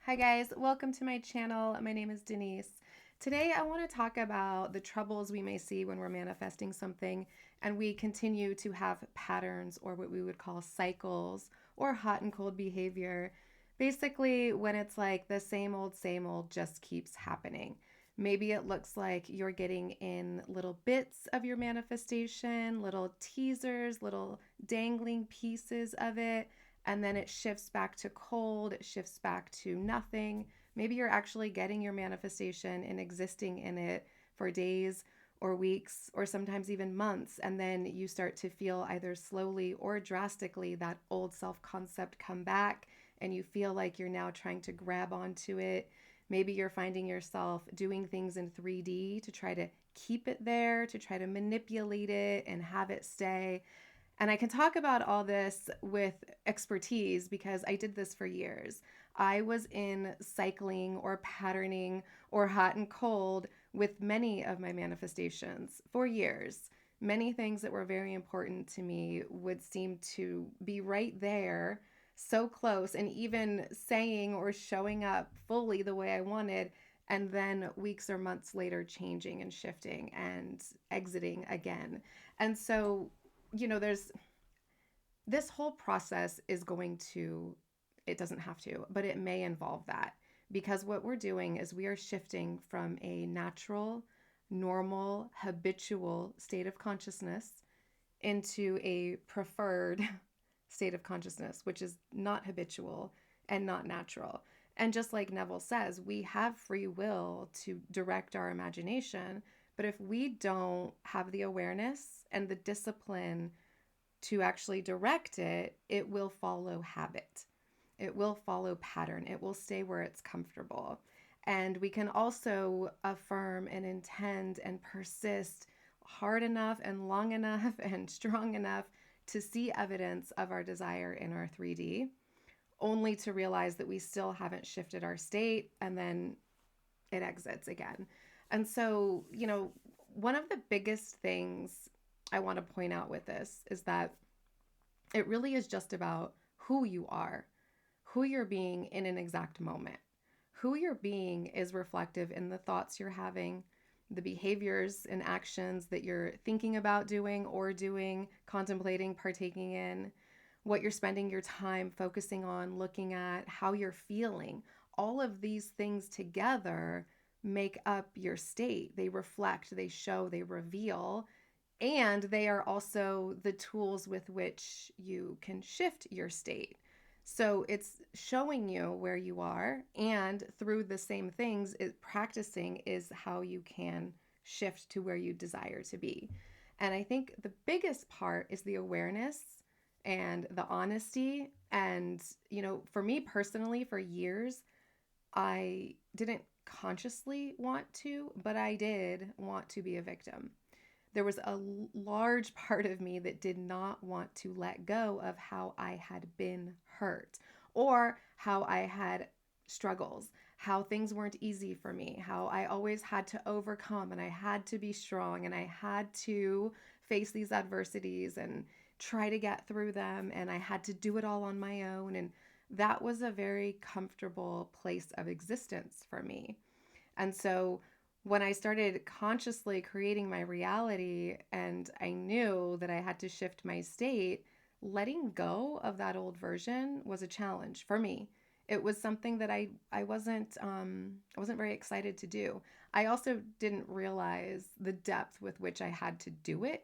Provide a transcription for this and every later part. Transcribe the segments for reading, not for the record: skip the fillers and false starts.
Hi guys, welcome to my channel. My name is Denise. Today I want to talk about the troubles we may see when we're manifesting something and we continue to have patterns or what we would call cycles or hot and cold behavior. Basically, when it's like the same old just keeps happening. Maybe it looks like you're getting in little bits of your manifestation, little teasers, little dangling pieces of it, and then it shifts back to cold, it shifts back to nothing. Maybe you're actually getting your manifestation and existing in it for days or weeks or sometimes even months, and then you start to feel either slowly or drastically that old self concept come back, and you feel like you're now trying to grab onto it. Maybe you're finding yourself doing things in 3D to try to keep it there, to try to manipulate it and have it stay. And I can talk about all this with expertise because I did this for years. I was in cycling or patterning or hot and cold with many of my manifestations for years. Many things that were very important to me would seem to be right there, so close, and even saying or showing up fully the way I wanted, and then weeks or months later changing and shifting and exiting again. And so, there's this whole process is going to, it doesn't have to, but it may involve that because what we're doing is we are shifting from a natural, normal, habitual state of consciousness into a preferred state of consciousness, which is not habitual and not natural. And just like Neville says, we have free will to direct our imagination. But if we don't have the awareness and the discipline to actually direct it, it will follow habit. It will follow pattern. It will stay where it's comfortable. And we can also affirm and intend and persist hard enough and long enough and strong enough to see evidence of our desire in our 3D, only to realize that we still haven't shifted our state and then it exits again. And so, one of the biggest things I want to point out with this is that it really is just about who you are, who you're being in an exact moment. Who you're being is reflective in the thoughts you're having, the behaviors and actions that you're thinking about doing or doing, contemplating, partaking in, what you're spending your time focusing on, looking at, how you're feeling. All of these things together make up your state. They reflect, they show, they reveal, and they are also the tools with which you can shift your state. So it's showing you where you are, and through the same things, practicing is how you can shift to where you desire to be. And I think the biggest part is the awareness and the honesty. And, for me personally, for years, I didn't consciously want to, but I did want to be a victim. There was a large part of me that did not want to let go of how I had been hurt or how I had struggles, how things weren't easy for me, how I always had to overcome and I had to be strong and I had to face these adversities and try to get through them and I had to do it all on my own. And that was a very comfortable place of existence for me. And so when I started consciously creating my reality and I knew that I had to shift my state, letting go of that old version was a challenge for me. It was something that I wasn't very excited to do. I also didn't realize the depth with which I had to do it.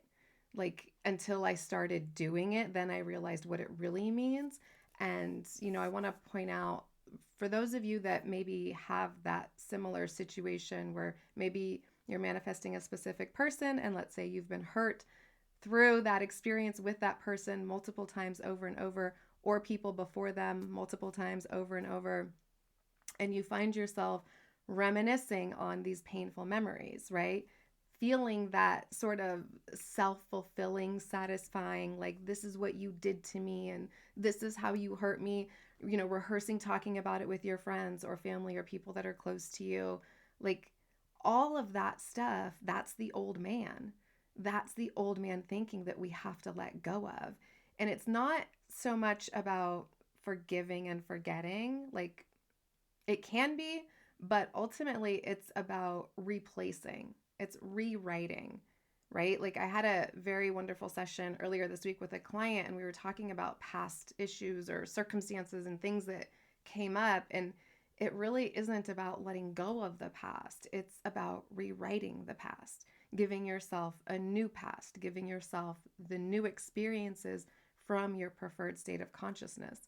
Like until I started doing it, then I realized what it really means. And I want to point out for those of you that maybe have that similar situation where maybe you're manifesting a specific person and let's say you've been hurt through that experience with that person multiple times over and over, or people before them multiple times over and over, and you find yourself reminiscing on these painful memories, right? Feeling that sort of self fulfilling, satisfying, like, this is what you did to me and this is how you hurt me, rehearsing, talking about it with your friends or family or people that are close to you. Like, all of that stuff, that's the old man. That's the old man thinking that we have to let go of. And it's not so much about forgiving and forgetting. Like, It can be, but ultimately it's about replacing, it's rewriting, right? Like I had a very wonderful session earlier this week with a client, and we were talking about past issues or circumstances and things that came up. And it really isn't about letting go of the past, it's about rewriting the past, giving yourself a new past, giving yourself the new experiences from your preferred state of consciousness.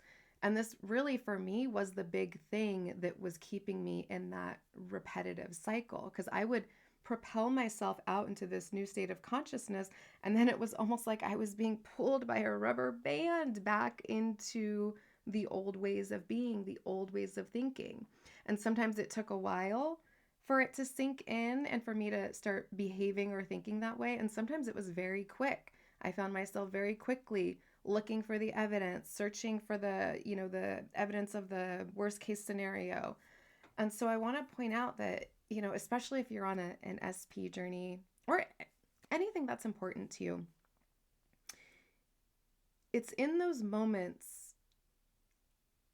And this really, for me, was the big thing that was keeping me in that repetitive cycle, because I would propel myself out into this new state of consciousness. And then it was almost like I was being pulled by a rubber band back into the old ways of being, the old ways of thinking. And sometimes it took a while for it to sink in and for me to start behaving or thinking that way. And sometimes it was very quick. I found myself very quickly looking for the evidence, searching for the evidence of the worst case scenario. And so I want to point out that, especially if you're on an SP journey or anything that's important to you, it's in those moments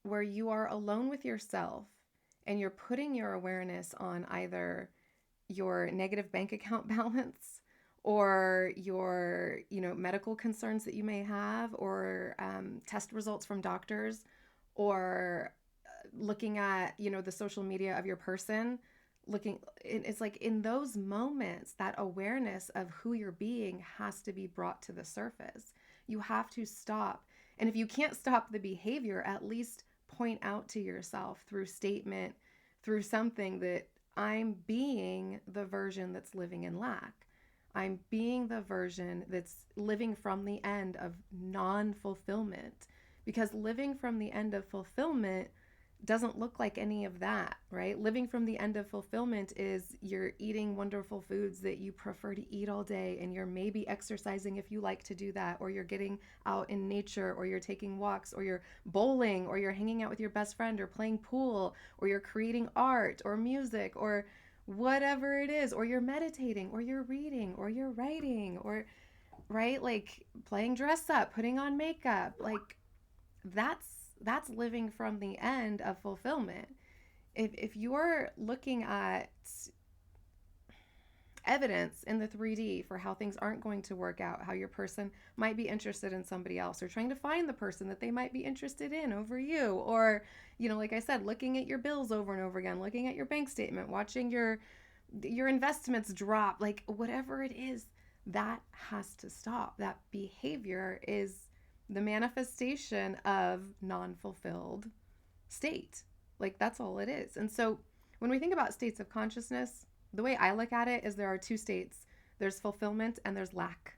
where you are alone with yourself and you're putting your awareness on either your negative bank account balance or your medical concerns that you may have, or test results from doctors, or looking at the social media of your person. It's like in those moments that awareness of who you're being has to be brought to the surface. You have to stop, and if you can't stop the behavior, at least point out to yourself through statement, through something, that I'm being the version that's living in lack. I'm being the version that's living from the end of non fulfillment. Because living from the end of fulfillment doesn't look like any of that, right? Living from the end of fulfillment is you're eating wonderful foods that you prefer to eat all day, and you're maybe exercising if you like to do that, or you're getting out in nature, or you're taking walks, or you're bowling, or you're hanging out with your best friend, or playing pool, or you're creating art or music, or whatever it is, or you're meditating, or you're reading, or you're writing, or right, like playing dress up, putting on makeup. Like that's that's living from the end of fulfillment. If you're looking at evidence in the 3D for how things aren't going to work out, how your person might be interested in somebody else, or trying to find the person that they might be interested in over you, or like I said, looking at your bills over and over again, looking at your bank statement, watching your investments drop, like whatever it is, that has to stop. That behavior is the manifestation of non-fulfilled state. Like that's all it is. And so when we think about states of consciousness, the way I look at it is there are two states. There's fulfillment and there's lack.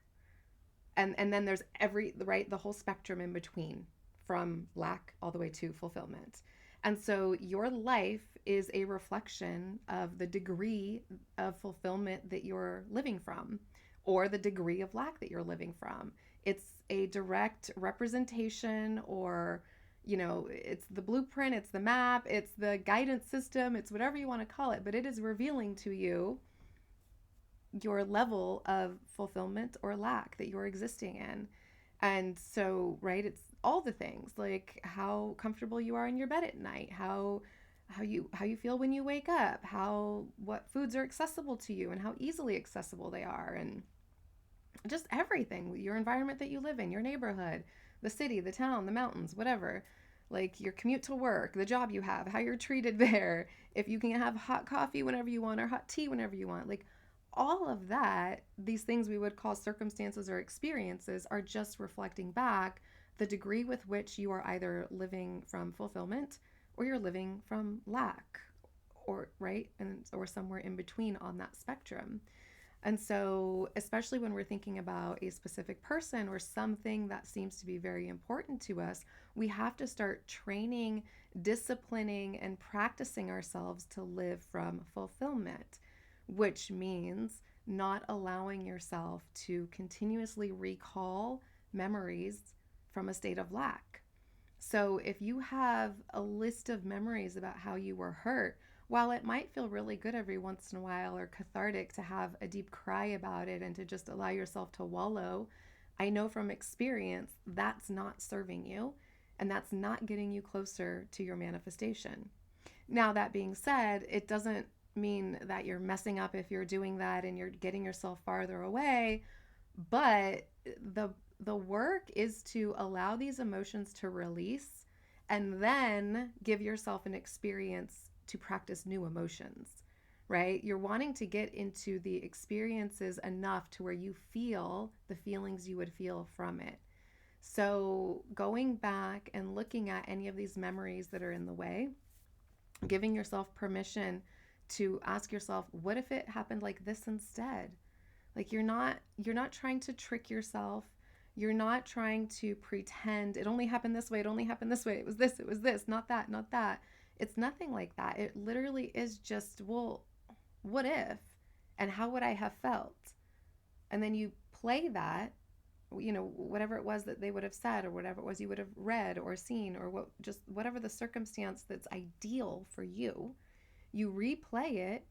And then there's the whole spectrum in between, from lack all the way to fulfillment. And so your life is a reflection of the degree of fulfillment that you're living from, or the degree of lack that you're living from. It's a direct representation, or it's the blueprint, it's the map, it's the guidance system, it's whatever you want to call it, but it is revealing to you your level of fulfillment or lack that you're existing in. And so, right, it's all the things, like how comfortable you are in your bed at night, how you feel when you wake up, how what foods are accessible to you and how easily accessible they are, and just everything, your environment that you live in, your neighborhood, the city, the town, the mountains, whatever. Like your commute to work, the job you have, how you're treated there, if you can have hot coffee whenever you want or hot tea whenever you want. Like all of that, these things we would call circumstances or experiences, are just reflecting back the degree with which you are either living from fulfillment or you're living from lack, or right, and or somewhere in between on that spectrum. And so, especially when we're thinking about a specific person or something that seems to be very important to us, we have to start training, disciplining, and practicing ourselves to live from fulfillment, which means not allowing yourself to continuously recall memories from a state of lack. So, if you have a list of memories about how you were hurt, while it might feel really good every once in a while or cathartic to have a deep cry about it and to just allow yourself to wallow, I know from experience that's not serving you, and that's not getting you closer to your manifestation. Now, that being said, it doesn't mean that you're messing up if you're doing that and you're getting yourself farther away, but the work is to allow these emotions to release and then give yourself an experience to practice new emotions, right? You're wanting to get into the experiences enough to where you feel the feelings you would feel from it. So, going back and looking at any of these memories that are in the way, giving yourself permission to ask yourself, what if it happened like this instead? Like you're not trying to trick yourself. You're not trying to pretend it only happened this way, it only happened this way. It was this, not that, not that. It's nothing like that. It literally is just, well, what if? And how would I have felt? And then you play that, whatever it was that they would have said or whatever it was you would have read or seen or just whatever the circumstance that's ideal for you, you replay it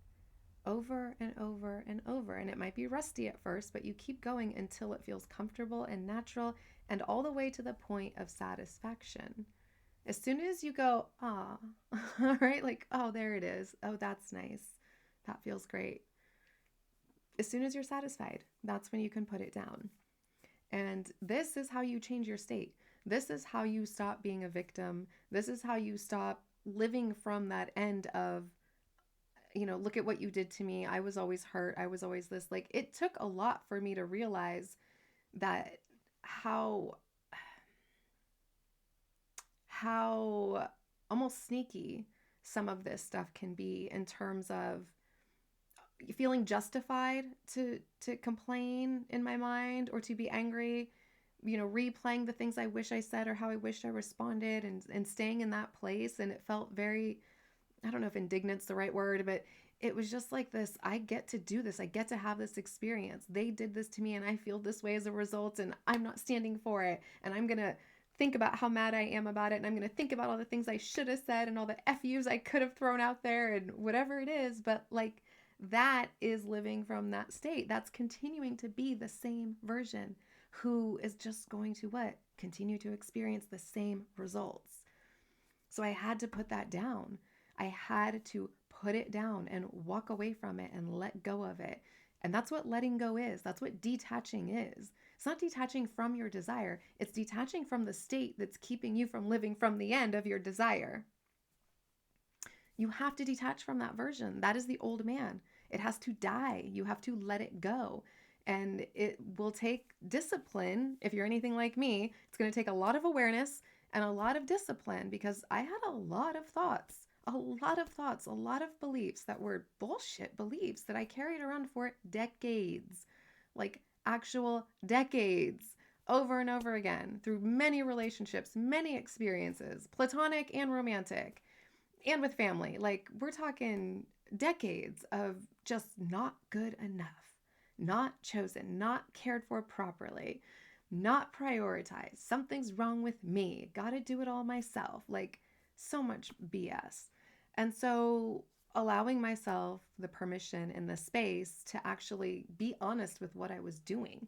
over and over and over. And it might be rusty at first, but you keep going until it feels comfortable and natural and all the way to the point of satisfaction. As soon as you go, ah, right? Like, oh, there it is. Oh, that's nice. That feels great. As soon as you're satisfied, that's when you can put it down. And this is how you change your state. This is how you stop being a victim. This is how you stop living from that end of, look at what you did to me. I was always hurt. I was always this. Like, it took a lot for me to realize that how almost sneaky some of this stuff can be in terms of feeling justified to complain in my mind or to be angry, replaying the things I wish I said or how I wished I responded, and staying in that place. And it felt very, I don't know if indignant's the right word, but it was just like this, I get to do this. I get to have this experience. They did this to me and I feel this way as a result, and I'm not standing for it. And I'm going to think about how mad I am about it. And I'm going to think about all the things I should have said and all the FUs I could have thrown out there and whatever it is. But like, that is living from that state. That's continuing to be the same version who is just going to what? Continue to experience the same results. So I had to put that down. I had to put it down and walk away from it and let go of it. And that's what letting go is. That's what detaching is. It's not detaching from your desire, it's detaching from the state that's keeping you from living from the end of your desire. You have to detach from that version. That is the old man. It has to die. You have to let it go. And it will take discipline. If you're anything like me, it's going to take a lot of awareness and a lot of discipline, because I had a lot of thoughts, a lot of beliefs that were bullshit beliefs that I carried around for decades, like actual decades, over and over again through many relationships, many experiences, platonic and romantic and with family. Like, we're talking decades of just not good enough, not chosen, not cared for properly, not prioritized. Something's wrong with me. Gotta do it all myself. Like, so much BS. And so, allowing myself the permission and the space to actually be honest with what I was doing,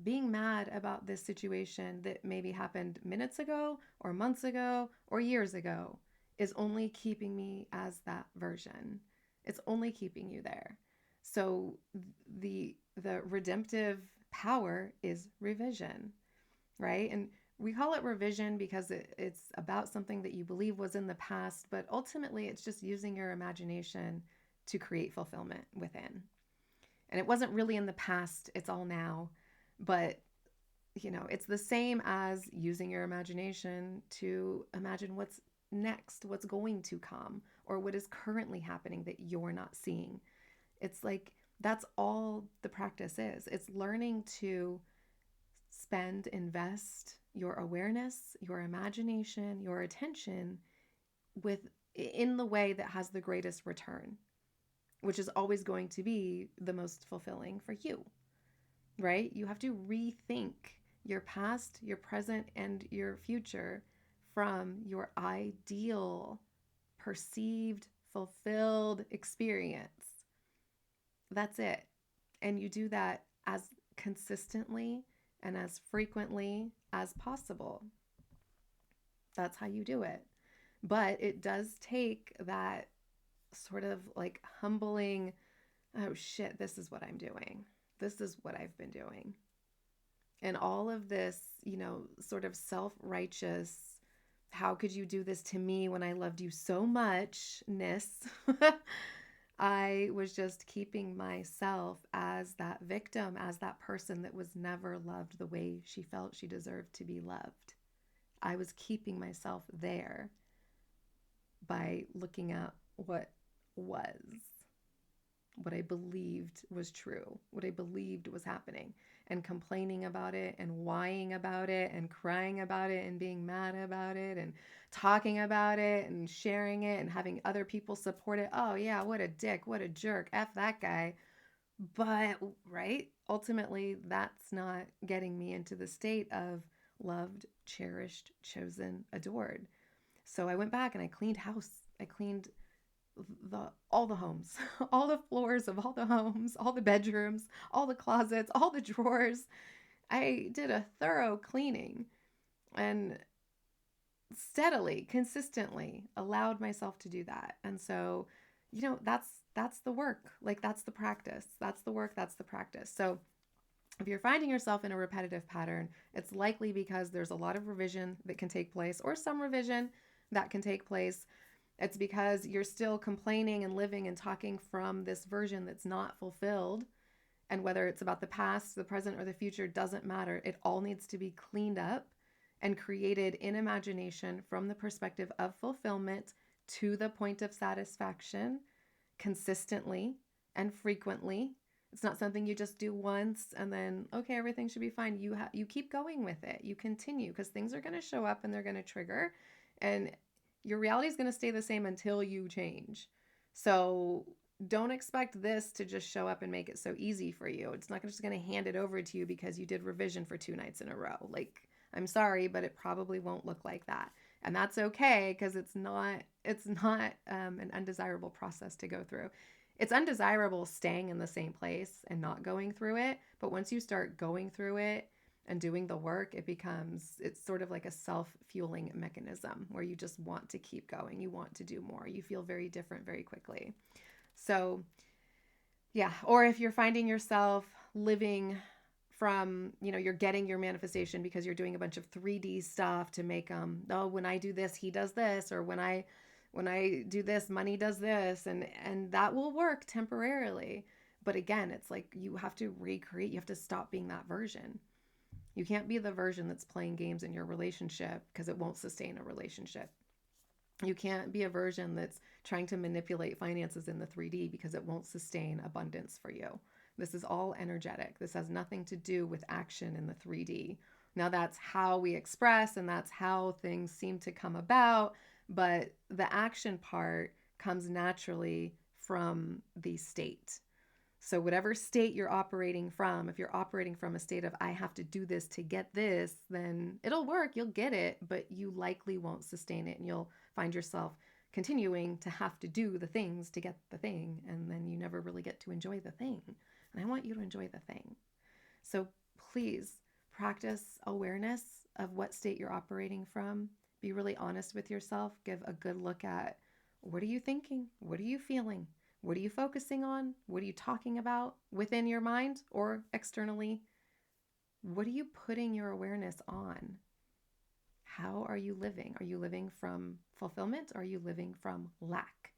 being mad about this situation that maybe happened minutes ago or months ago or years ago, is only keeping me as that version. It's only keeping you there. So the redemptive power is revision, right? And we call it revision because it's about something that you believe was in the past, but ultimately it's just using your imagination to create fulfillment within. And it wasn't really in the past, it's all now. But it's the same as using your imagination to imagine what's next, what's going to come, or what is currently happening that you're not seeing. It's like that's all the practice is. It's learning to invest your awareness, your imagination, your attention in the way that has the greatest return, which is always going to be the most fulfilling for you, right? You have to rethink your past, your present, and your future from your ideal, perceived, fulfilled experience. That's it. And you do that as consistently and as frequently as possible. That's how you do it. But it does take that sort of like humbling, oh shit, this is what I'm doing. This is what I've been doing. And all of this, sort of self righteous, how could you do this to me when I loved you so much ness? I was just keeping myself as that victim, as that person that was never loved the way she felt she deserved to be loved. I was keeping myself there by looking at what was, what I believed was true, what I believed was happening, and complaining about it and whining about it and crying about it and being mad about it and talking about it and sharing it and having other people support it. Oh, yeah, what a dick, what a jerk, F that guy. But, right, ultimately, that's not getting me into the state of loved, cherished, chosen, adored. So I went back and I cleaned house. I cleaned all the homes, all the floors of all the homes, all the bedrooms, all the closets, all the drawers. I did a thorough cleaning and steadily, consistently allowed myself to do that. And so, that's the work. Like that's the practice. That's the work, that's the practice. So, if you're finding yourself in a repetitive pattern, it's likely because there's a lot of revision that can take place or some revision that can take place. It's because you're still complaining and living and talking from this version that's not fulfilled. And whether it's about the past, the present, or the future doesn't matter. It all needs to be cleaned up and created in imagination from the perspective of fulfillment to the point of satisfaction consistently and frequently. It's not something you just do once and then okay, everything should be fine. You keep going with it. You continue because things are going to show up and they're going to trigger, and your reality is going to stay the same until you change. So don't expect this to just show up and make it so easy for you. It's not just going to hand it over to you because you did revision for 2 nights in a row. Like, I'm sorry, but it probably won't look like that. And that's okay because it's not an undesirable process to go through. It's undesirable staying in the same place and not going through it. But once you start going through it and doing the work, it's sort of like a self-fueling mechanism where you just want to keep going. You want to do more. You feel very different very quickly. So, yeah. Or if you're finding yourself living from, you're getting your manifestation because you're doing a bunch of 3D stuff to make oh, when I do this, he does this, or when I do this, money does this, and that will work temporarily. But again, it's like you have to recreate, you have to stop being that version. You can't be the version that's playing games in your relationship because it won't sustain a relationship. You can't be a version that's trying to manipulate finances in the 3D because it won't sustain abundance for you. This is all energetic. This has nothing to do with action in the 3D. Now, that's how we express and that's how things seem to come about, but the action part comes naturally from the state. So, whatever state you're operating from, if you're operating from a state of, I have to do this to get this, then it'll work, you'll get it, but you likely won't sustain it. And you'll find yourself continuing to have to do the things to get the thing. And then you never really get to enjoy the thing. And I want you to enjoy the thing. So, please practice awareness of what state you're operating from. Be really honest with yourself. Give a good look at what are you thinking? What are you feeling? What are you focusing on? What are you talking about within your mind or externally? What are you putting your awareness on? How are you living? Are you living from fulfillment or are you living from lack?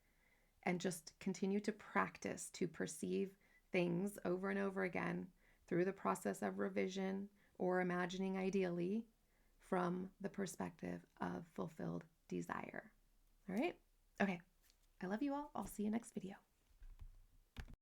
And just continue to practice to perceive things over and over again through the process of revision or imagining ideally from the perspective of fulfilled desire. All right? Okay. I love you all. I'll see you next video.